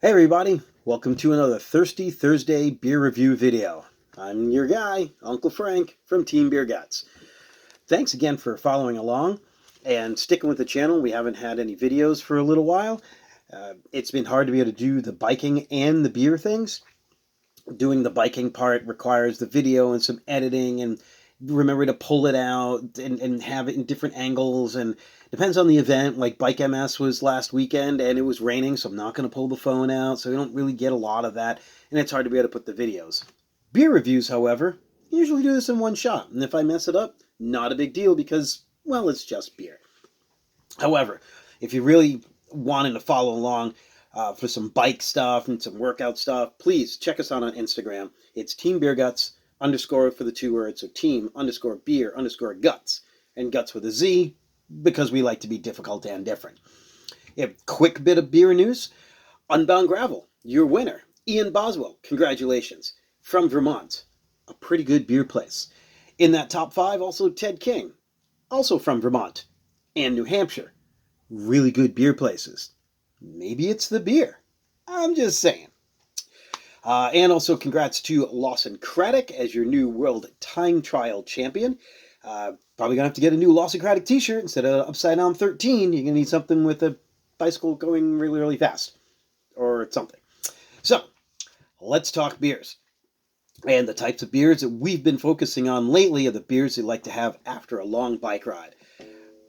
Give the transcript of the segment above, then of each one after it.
Hey everybody, welcome to another Thirsty Thursday beer review video. I'm your guy, Uncle Frank from Team Beer Guts. Thanks again for following along and sticking with the channel. We haven't had any videos for a little while. It's been hard to be able to do the biking and the beer things. Doing the biking part requires the video and some editing and remember to pull it out and have it in different angles, and depends on the event. Like Bike MS was last weekend and it was raining, so I'm not going to pull the phone out, so we don't really get a lot of that, and it's hard to be able to put the videos. Beer reviews, however, usually do this in one shot, and if I mess it up, not a big deal because, well, it's just beer. However, if you really wanting to follow along for some bike stuff and some workout stuff, please check us out on Instagram. It's Team Beer Guts _ for the two words, so team _beer _guts, and guts with a Z, because we like to be difficult and different. A quick bit of beer news. Unbound Gravel, your winner, Ian Boswell, congratulations, from Vermont. A pretty good beer place. In that top 5, also Ted King, also from Vermont, and New Hampshire. Really good beer places. Maybe it's the beer. I'm just saying. And also congrats to Lawson Craddock as your new World Time Trial Champion. Probably going to have to get a new Lawson Craddock t-shirt instead of Upside Down 13. You're going to need something with a bicycle going really, really fast. Or something. So, let's talk beers. And the types of beers that we've been focusing on lately are the beers you like to have after a long bike ride.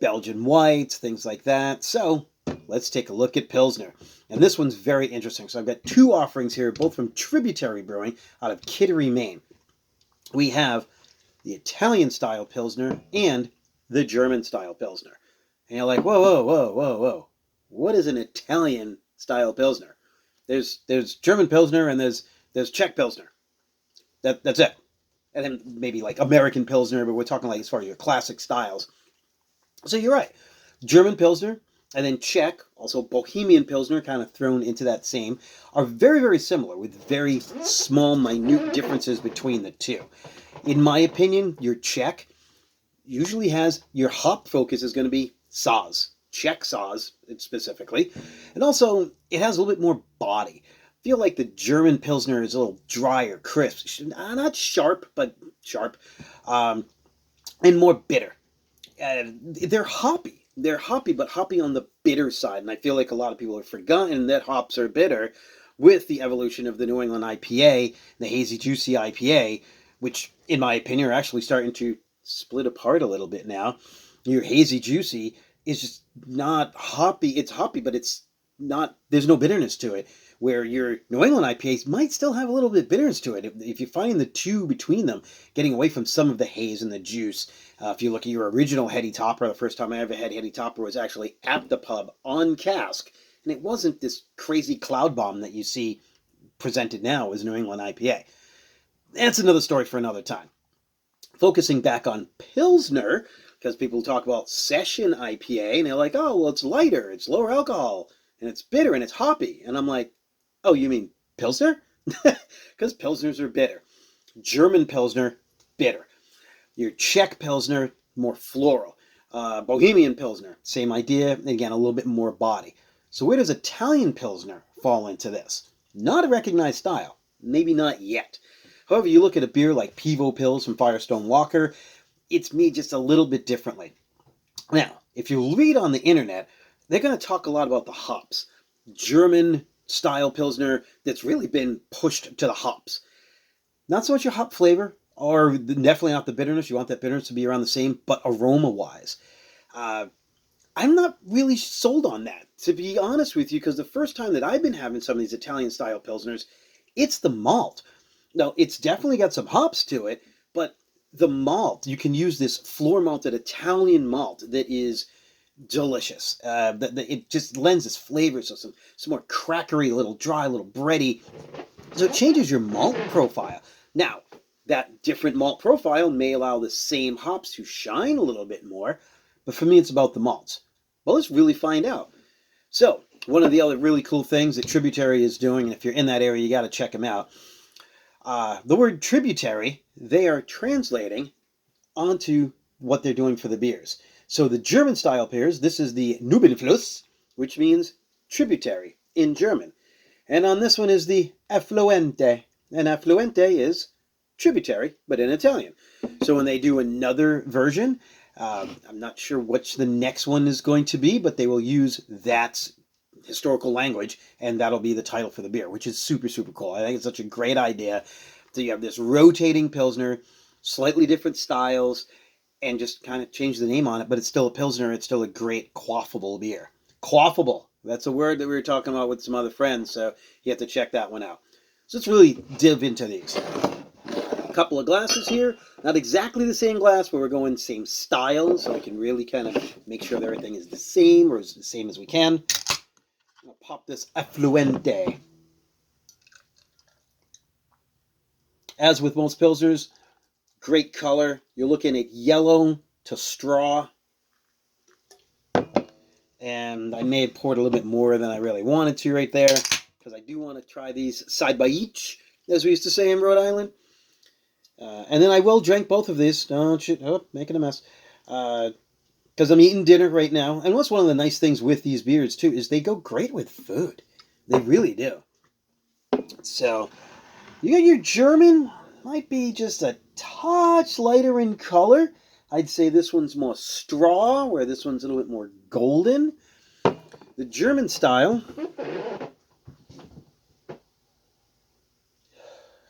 Belgian whites, things like that. So, let's take a look at Pilsner. And this one's very interesting. So I've got two offerings here, both from Tributary Brewing out of Kittery, Maine. We have the Italian-style Pilsner and the German-style Pilsner. And you're like, whoa, whoa, whoa, whoa, whoa. What is an Italian-style Pilsner? There's German Pilsner and there's Czech Pilsner. That's it. And then maybe like American Pilsner, but we're talking like as far as your classic styles. So you're right. German Pilsner and then Czech, also Bohemian Pilsner, kind of thrown into that same, are very, very similar with very small, minute differences between the two. In my opinion, your Czech usually has, your hop focus is going to be Saaz, Czech Saaz specifically, and also it has a little bit more body. I feel like the German Pilsner is a little drier, crisp, not sharp, but sharp, and more bitter. They're hoppy. They're hoppy, but hoppy on the bitter side. And I feel like a lot of people have forgotten that hops are bitter with the evolution of the New England IPA, the Hazy Juicy IPA, which, in my opinion, are actually starting to split apart a little bit now. Your Hazy Juicy is just not hoppy. It's hoppy, but it's not, there's no bitterness to it. Where your New England IPAs might still have a little bit of bitterness to it. If you find the two between them, getting away from some of the haze and the juice. If you look at your original Heady Topper, the first time I ever had Heady Topper was actually at the pub on cask. And it wasn't this crazy cloud bomb that you see presented now as New England IPA. That's another story for another time. Focusing back on Pilsner, because people talk about session IPA, and they're like, oh, well, it's lighter, it's lower alcohol, and it's bitter, and it's hoppy. And I'm like, oh, you mean Pilsner? Because Pilsners are bitter. German Pilsner, bitter. Your Czech Pilsner, more floral. Bohemian Pilsner, same idea. And again, a little bit more body. So where does Italian Pilsner fall into this? Not a recognized style. Maybe not yet. However, you look at a beer like Pivo Pils from Firestone Walker, it's made just a little bit differently. Now, if you read on the internet, they're going to talk a lot about the hops. German style Pilsner that's really been pushed to the hops. Not so much your hop flavor, or definitely not the bitterness. You want that bitterness to be around the same, but aroma-wise. I'm not really sold on that, to be honest with you, because the first time that I've been having some of these Italian-style Pilsners, it's the malt. Now, it's definitely got some hops to it, but the malt, you can use this floor-malted Italian malt that is delicious. It just lends its flavors, so some more crackery, a little dry, a little bready. So it changes your malt profile. Now, that different malt profile may allow the same hops to shine a little bit more, but for me, it's about the malts. Well, let's really find out. So, one of the other really cool things that Tributary is doing, and if you're in that area, you got to check them out. The word tributary, they are translating onto what they're doing for the beers. So the German-style beers, this is the Nubenfluss, which means tributary in German. And on this one is the Affluente. And Affluente is Tributary, but in Italian. So when they do another version, I'm not sure which the next one is going to be, but they will use that historical language, and that'll be the title for the beer, which is super, super cool. I think it's such a great idea. So you have this rotating Pilsner, slightly different styles, and just kind of change the name on it, but it's still a Pilsner. It's still a great quaffable beer. Quaffable. That's a word that we were talking about with some other friends, so you have to check that one out. So let's really dive into these. A couple of glasses here. Not exactly the same glass, but we're going same style, so I can really kind of make sure that everything is the same, or as the same as we can. I'll pop this Affluente. As with most Pilsners, great color. You're looking at yellow to straw. And I may have poured a little bit more than I really wanted to right there, because I do want to try these side by each, as we used to say in Rhode Island. And then I will drink both of these. Don't you? Oh, making a mess. Because I'm eating dinner right now. And what's one of the nice things with these beers, too, is they go great with food. They really do. So, you got your German. Might be just a touch lighter in color. I'd say this one's more straw, where this one's a little bit more golden. The German style,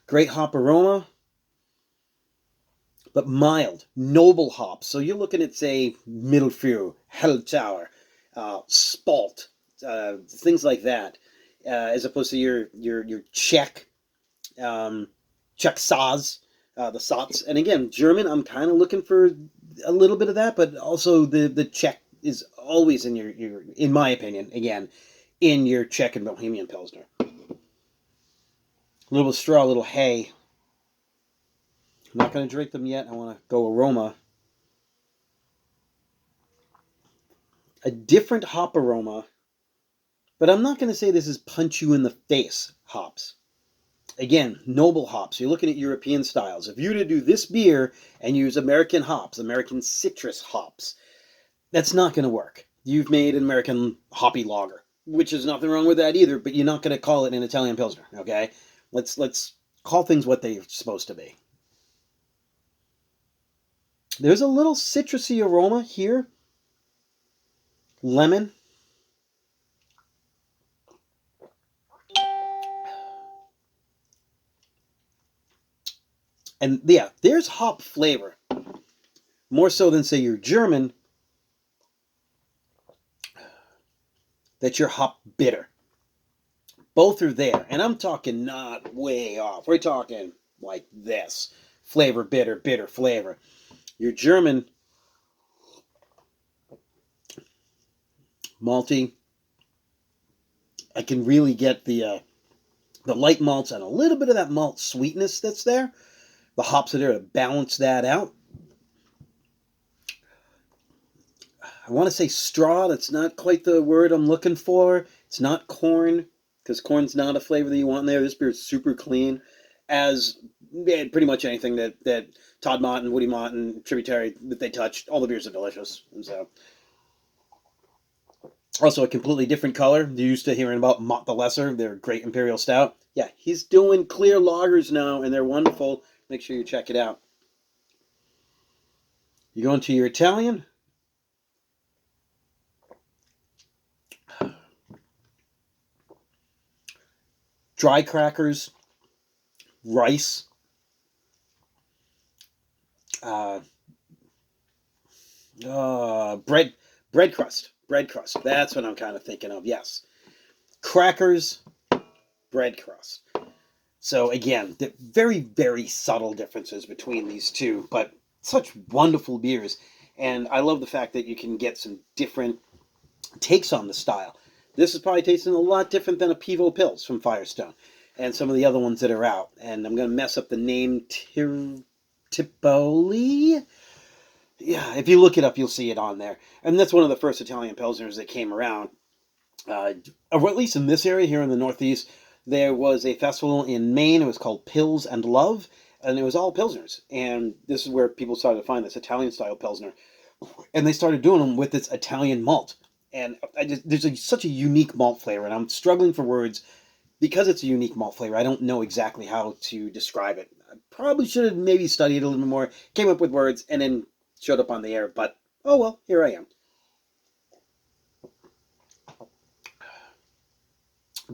great hop aroma, but mild, noble hops. So you're looking at, say, Mittelfrüh, Helltauer, Spalt, things like that, as opposed to your Czech, Czech Saaz. The Sots. And again, German, I'm kind of looking for a little bit of that, but also the Czech is always in your in my opinion, again, in your Czech and Bohemian Pilsner. A little straw, a little hay. I'm not going to drink them yet. I want to go aroma. A different hop aroma, but I'm not going to say this is punch you in the face hops. Again, noble hops. You're looking at European styles. If you were to do this beer and use American hops, American citrus hops, that's not going to work. You've made an American hoppy lager, which is nothing wrong with that either, but you're not going to call it an Italian Pilsner, okay? Let's call things what they're supposed to be. There's a little citrusy aroma here. Lemon. And yeah, there's hop flavor. More so than, say, your German, that your hop bitter. Both are there. And I'm talking not way off. We're talking like this. Flavor, bitter, bitter flavor. Your German, malty. I can really get the light malts and a little bit of that malt sweetness that's there. The hops are there to balance that out. I want to say straw. That's not quite the word I'm looking for. It's not corn, because corn's not a flavor that you want in there. This beer is super clean, as pretty much anything that Todd Mott and Woody Mott and Tributary that they touched. All the beers are delicious. And so, also a completely different color. You're used to hearing about Mott the Lesser, their great imperial stout. Yeah, he's doing clear lagers now, and they're wonderful. Make sure you check it out. You go into your Italian. Dry crackers, rice, bread crust. That's what I'm kind of thinking of. Yes, crackers, bread crust. So again, the very, very subtle differences between these two, but such wonderful beers. And I love the fact that you can get some different takes on the style. This is probably tasting a lot different than a Pivo Pils from Firestone and some of the other ones that are out. And I'm going to mess up the name, Tipoli. Yeah, if you look it up, you'll see it on there. And that's one of the first Italian Pilsners that came around. Or at least in this area here in the Northeast, there was a festival in Maine. It was called Pils and Love, and it was all Pilsners. And this is where people started to find this Italian-style Pilsner. And they started doing them with this Italian malt. And there's such a unique malt flavor, and I'm struggling for words. because it's a unique malt flavor, I don't know exactly how to describe it. I probably should have maybe studied a little bit more, came up with words, and then showed up on the air. But, oh well, here I am.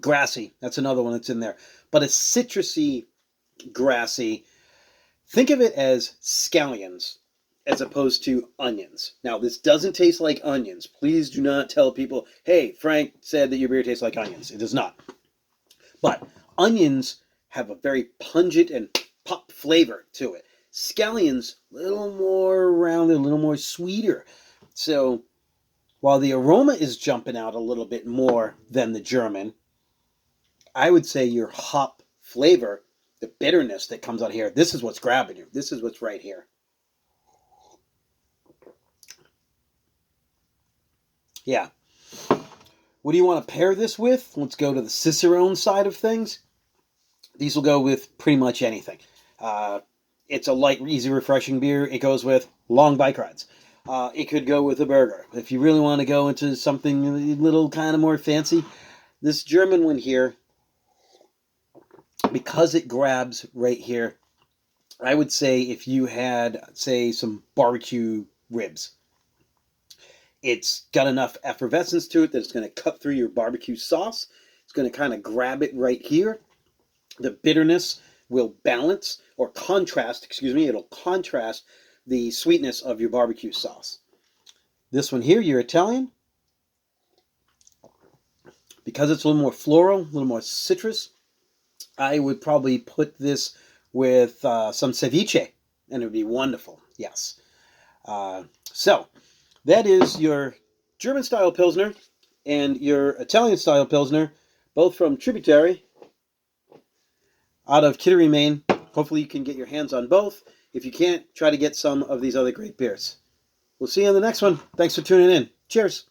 Grassy, that's another one that's in there. But a citrusy, grassy. Think of it as scallions as opposed to onions. Now, this doesn't taste like onions. Please do not tell people, hey, Frank said that your beer tastes like onions. It does not. But onions have a very pungent and pop flavor to it. Scallions, a little more rounded, a little more sweeter. So while the aroma is jumping out a little bit more than the German, I would say your hop flavor, the bitterness that comes out here, this is what's grabbing you. This is what's right here. Yeah. What do you want to pair this with? Let's go to the Cicerone side of things. These will go with pretty much anything. It's a light, easy, refreshing beer. It goes with long bike rides. It could go with a burger. If you really want to go into something a little kind of more fancy, this German one here, because it grabs right here, I would say if you had, say, some barbecue ribs, it's got enough effervescence to it that it's going to cut through your barbecue sauce. It's going to kind of grab it right here. The bitterness will balance or contrast, it'll contrast the sweetness of your barbecue sauce. This one here, your Italian, because it's a little more floral, a little more citrus, I would probably put this with some ceviche, and it would be wonderful, yes. So, that is your German-style Pilsner and your Italian-style Pilsner, both from Tributary, out of Kittery, Maine. Hopefully you can get your hands on both. If you can't, try to get some of these other great beers. We'll see you on the next one. Thanks for tuning in. Cheers.